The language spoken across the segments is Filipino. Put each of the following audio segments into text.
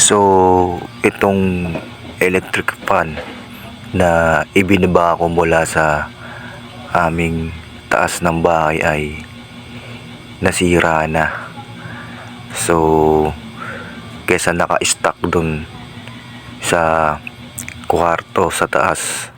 So, itong electric fan na ibinaba ko mula sa aming taas ng bahay ay nasira na. So, kesa naka-stack dun sa kwarto sa taas,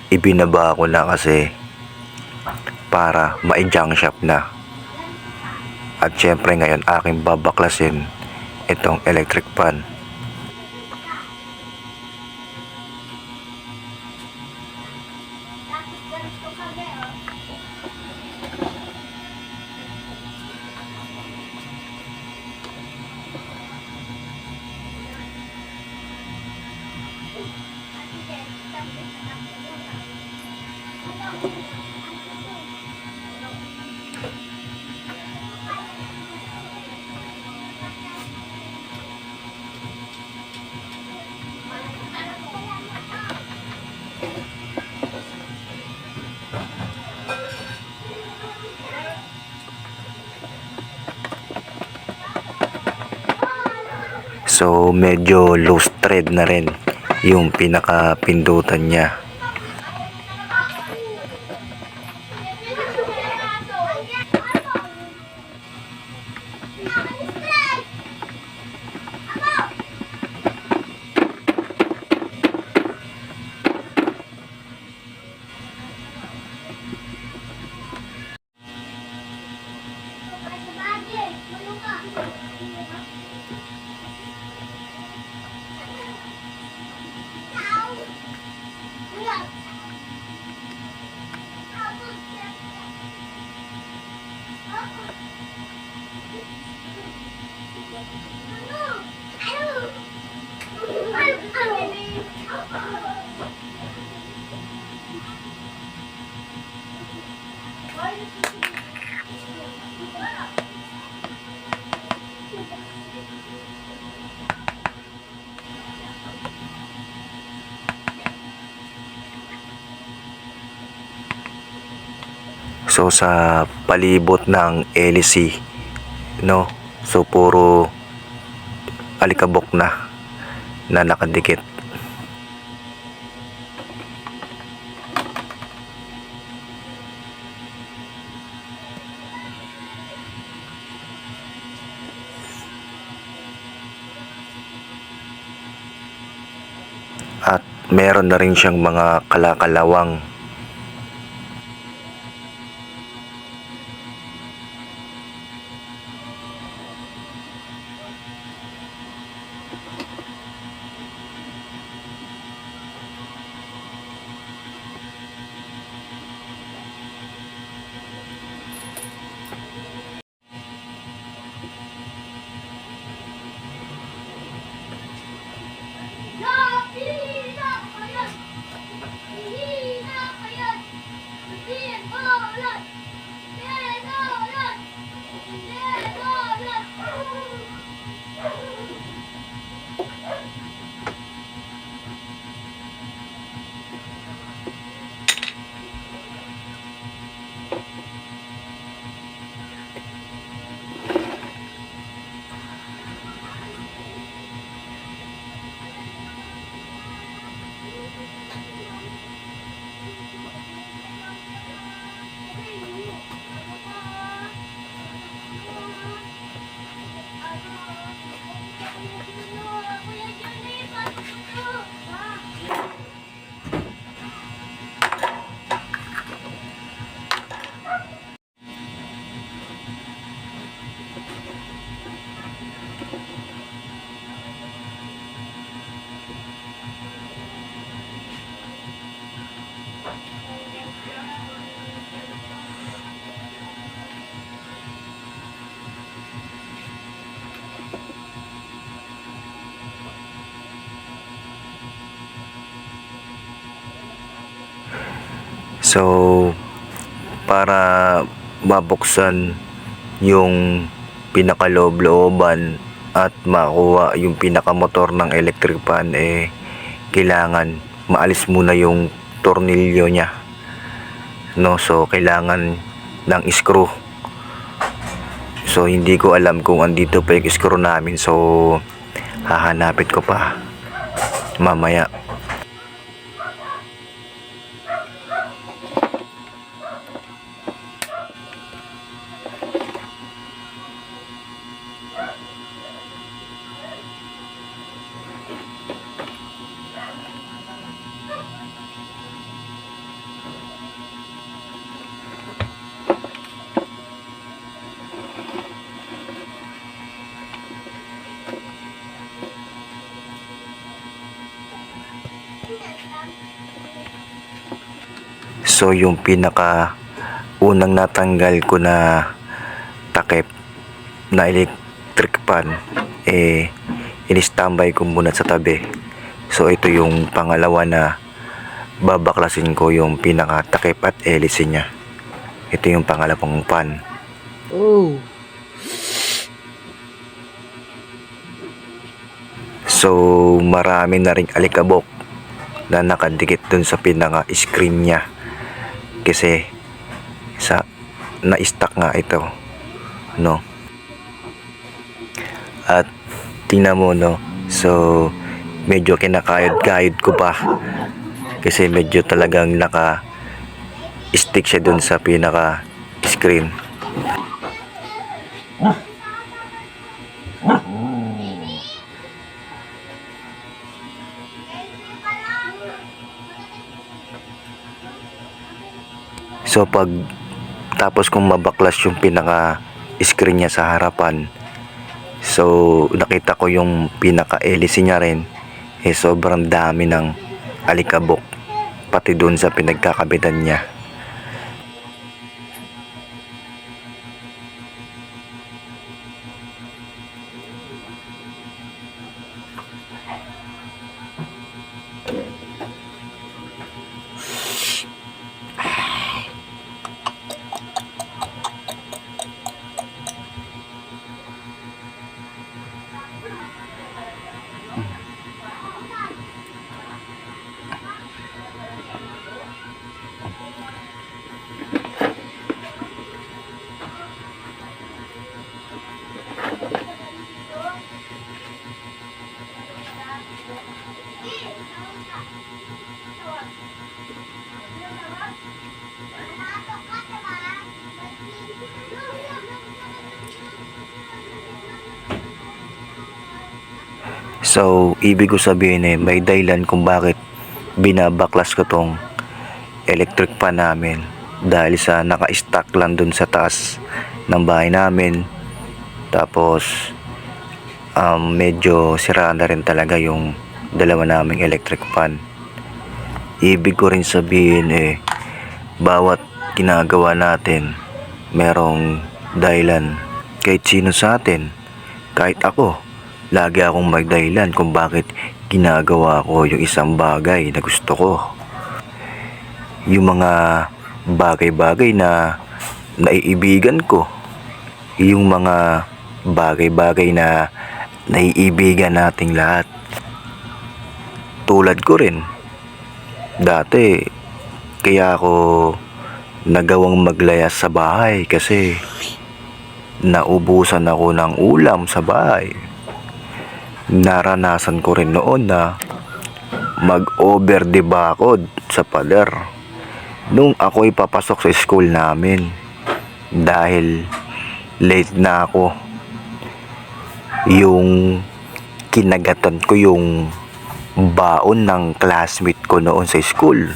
ibinaba ko na kasi para ma-junk shop na. At syempre ngayon aking babaklasin itong electric fan. So medyo loose thread na rin yung pinaka-pindutan niya. So sa palibot ng LC, no, so puro alikabok na nakadikit. At meron na rin siyang mga kalakalawang. So para mabuksan yung pinakaloob-looban at makuha yung pinakamotor ng electric fan, kailangan maalis muna yung tornilyo niya, no. So kailangan ng screw. So hindi ko alam kung andito pa yung screw namin, so hahanapin ko pa mamaya. So yung pinaka unang natanggal ko na takip na electric fan, in-standby ko muna sa tabi. So ito yung pangalawa na babaklasin ko, yung pinaka takip at hélice niya. Ito yung pangalawang fan. Oh. So marami na ring alikabok na nakadikit dun sa pinaka screen niya. Kasi na-stuck nga ito, no? At tingnan mo, no? So medyo kinakayod-kayod ko pa kasi medyo talagang naka-stick siya dun sa pinaka screen. So pag tapos kong mabaklas yung pinaka screen niya sa harapan, so nakita ko yung pinaka hélice niya rin, sobrang dami ng alikabok pati dun sa pinagkakabitan niya. So ibig ko sabihin, may dahilan kung bakit binabaklas ko tong electric fan namin, dahil sa naka-stack lang dun sa taas ng bahay namin. Tapos medyo sira na rin talaga yung dalawa naming electric fan. Ibig ko rin sabihin, bawat ginagawa natin merong dahilan. Kahit sino sa atin, kahit ako, lagi akong may dahilan kung bakit ginagawa ko yung isang bagay na gusto ko. Yung mga bagay-bagay na naiibigan ko, yung mga bagay-bagay na naiibigan nating lahat. Tulad ko rin, dati kaya ako nagawang maglayas sa bahay kasi naubusan ako ng ulam sa bahay. Naranasan ko rin noon na mag-over the bakod sa pader nung ako'y papasok sa school namin dahil late na ako. Yung kinagatan ko yung baon ng classmate ko noon sa school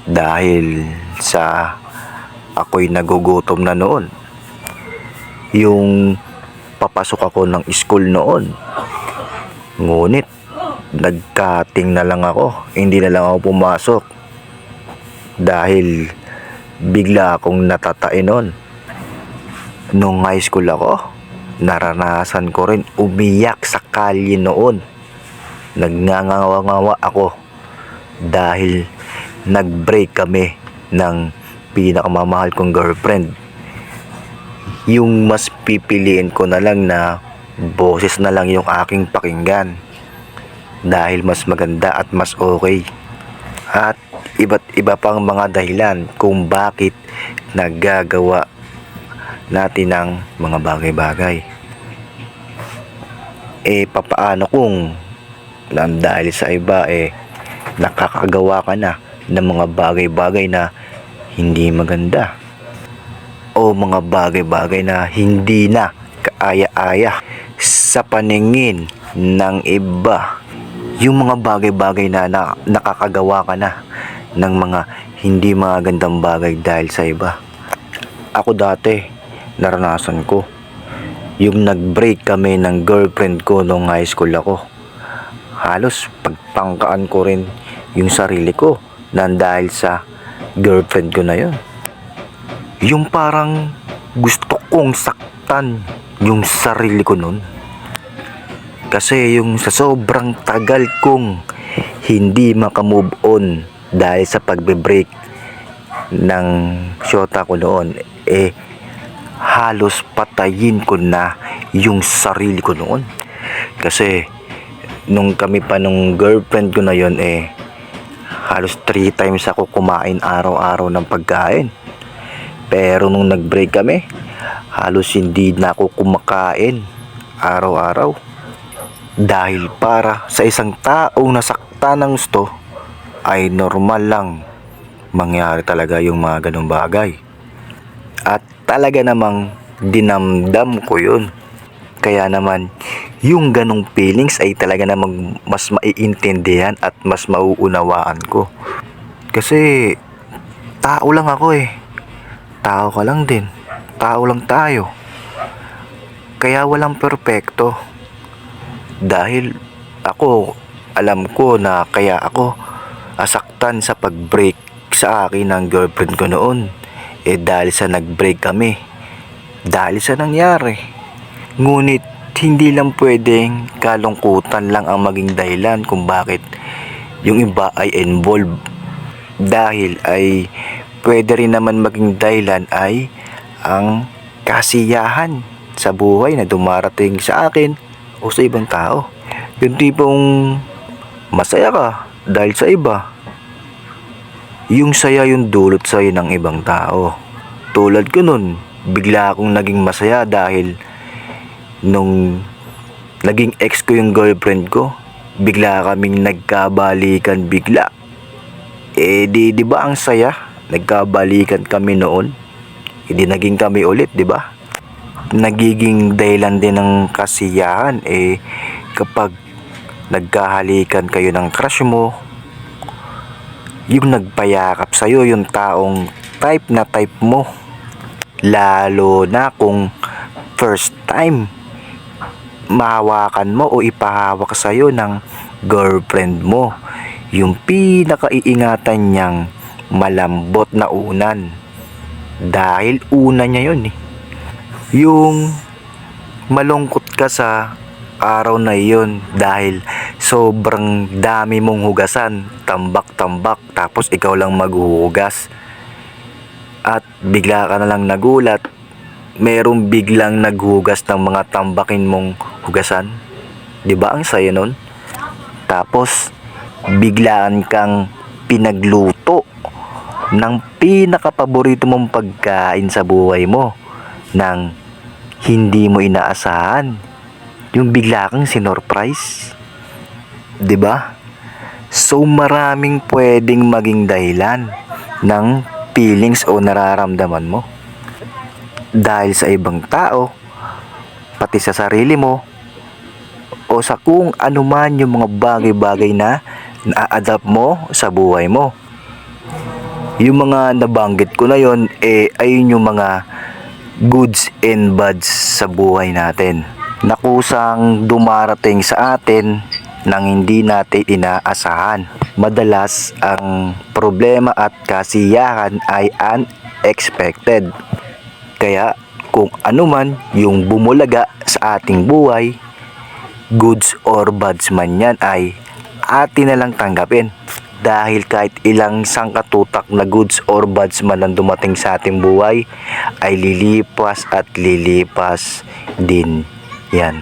dahil sa ako'y nagugutom na noon. Yung papasok ako ng school noon, ngunit nagkating na lang ako, hindi na lang ako pumasok dahil bigla akong natatain noon. Nung high school ako, naranasan ko rin umiyak sa kalye noon. Nagngangawa-ngawa ako dahil nag-break kami ng pinakamamahal kong girlfriend. Yung mas pipiliin ko na lang na boses na lang yung aking pakinggan dahil mas maganda at mas okay. At iba't iba pang mga dahilan kung bakit nagagawa natin ng mga bagay-bagay. papaano kung dahil sa iba nakakagawa ka na ng mga bagay-bagay na hindi maganda o mga bagay-bagay na hindi na kaaya-aya sa paningin ng iba. Yung mga bagay-bagay na, nakakagawa ka na ng mga hindi magandang bagay dahil sa iba. Ako dati, naranasan ko. Yung nag-break kami ng girlfriend ko nung high school ako. Halos pagpangkaan ko rin yung sarili ko dahil sa girlfriend ko na yun. Yung parang gusto kong saktan yung sarili ko nun. Kasi yung sa sobrang tagal kong hindi makamove on dahil sa pagbe-break ng syota ko noon, halos patayin ko na yung sarili ko noon. Kasi nung kami pa nung girlfriend ko na yon, halos 3 times ako kumain araw-araw ng pagkain. Pero nung nag-break kami, halos hindi na ako kumakain araw-araw. Dahil para sa isang taong nasaktan ng gusto, ay normal lang mangyari talaga yung mga ganong bagay. At talaga namang dinamdam ko yun. Kaya naman yung ganong feelings ay talaga namang mas maiintindihan at mas mauunawaan ko. Kasi tao lang ako Tao ka lang din. Tao lang tayo. Kaya walang perpekto. Dahil ako, alam ko na kaya ako asaktan sa pag-break sa akin ng girlfriend ko noon. Dahil sa nag-break kami. Dahil sa nangyari. Ngunit hindi lang pwedeng kalungkutan lang ang maging dahilan kung bakit yung iba ay involved. Dahil ay pwede rin naman maging dahilan ay ang kasiyahan sa buhay na dumarating sa akin o sa ibang tao. Yung tipong masaya ka dahil sa iba. Yung saya yung dulot sa'yo ng ibang tao. Tulad ko nun, bigla akong naging masaya dahil nung naging ex ko yung girlfriend ko, bigla kaming nagkabalikan bigla. Di ba ang saya? Nagkabalikan kami noon. Hindi naging kami ulit, di ba? Nagiging dahilan din ng kasiyahan kapag nagkahalikan kayo ng crush mo, yung nagpayakap sa'yo yung taong type na type mo. Lalo na kung first time mahawakan mo o ipahawak sa'yo ng girlfriend mo, yung pinakaiingatan niyang malambot na unan. Dahil una niya yun Yung malungkot ka sa araw na iyon dahil sobrang dami mong hugasan, tambak-tambak, tapos ikaw lang maghuhugas. At bigla ka na lang nagulat, merong biglang naghugas ng mga tambakin mong hugasan. Di ba ang saya nun? Tapos biglaan kang pinagluto ng pinakapaborito mong pagkain sa buhay mo nang hindi mo inaasahan. Yung bigla kang sinurprise. 'Di ba? So maraming pwedeng maging dahilan ng feelings o nararamdaman mo. Dahil sa ibang tao, pati sa sarili mo, o sa kung ano man yung mga bagay-bagay na na-adapt mo sa buhay mo. Yung mga nabanggit ko na yon, ayun yung mga goods and bads sa buhay natin na kusang dumarating sa atin nang hindi natin inaasahan. Madalas ang problema at kasiyahan ay unexpected. Kaya kung ano man yung bumulaga sa ating buhay, goods or bads man yan, ay atin na lang tanggapin. Dahil kahit ilang sangkatutak na goods or bads man ang dumating sa ating buhay, ay lilipas at lilipas din yan.